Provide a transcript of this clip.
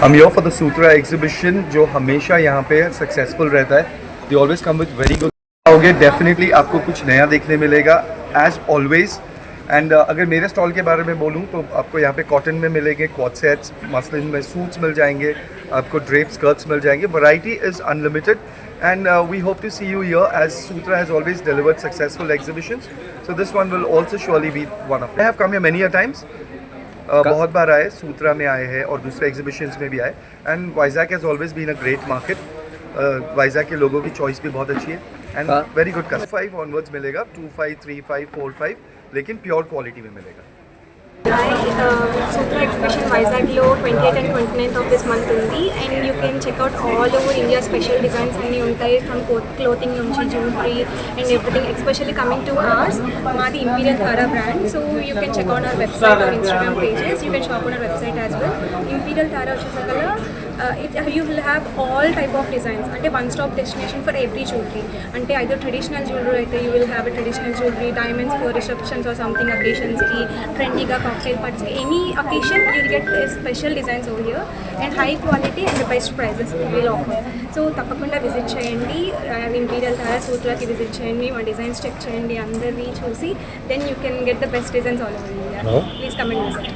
I'm here for the Sutra exhibition जो हमेशा यहाँ पे सक्सेसफुल रहता है. They always come with very good. आओगे डेफिनेटली आपको कुछ नया देखने मिलेगा एज ऑलवेज. एंड अगर मेरे स्टॉल के बारे में बोलूँ तो आपको यहाँ पे कॉटन में मिलेंगे क्वाड सेट्स, मसलिन में सूट्स मिल जाएंगे, आपको ड्रेप स्कर्ट्स मिल जाएंगे. Variety is unlimited and we hope to see you here as Sutra has always delivered successful exhibitions. So this one will also surely be one of them. I have come here many a times. बहुत बार आए, सूत्रा में आए हैं और दूसरे exhibitions में भी आए. And Vizag has always been a great market. Vizag के लोगों की चॉइस भी बहुत अच्छी है and very good customer. 5 onwards मिलेगा, 2, 5, 3, 5, 4, 5, लेकिन प्योर क्वालिटी में मिलेगा. Sutra exhibition Vizag lo 28th and 29th of this month undi, and you can check out all over India special designs anni untayi from clothing nunchi jewelry and everything, especially coming to ours maadi Imperial Thara brand. So you can check out our website or Instagram pages. You can shop on our website as well. Imperial Thara vachesagala you will have all type of designs, ante one stop destination for every jewelry. Ante either traditional jewelry aithe you will have a traditional jewelry, diamonds for receptions or something occasions ki, trendy ga cocktail parties, any occasion you will get special designs over here and high quality and the best prices we will offer. So తప్పకుండా visit చేయండి, Imperial Dhara సూత్రాకి visit చేయండి, మా designs check చేయండి, అందరివి చూసి then you can get the best designs all over India. Please come and visit.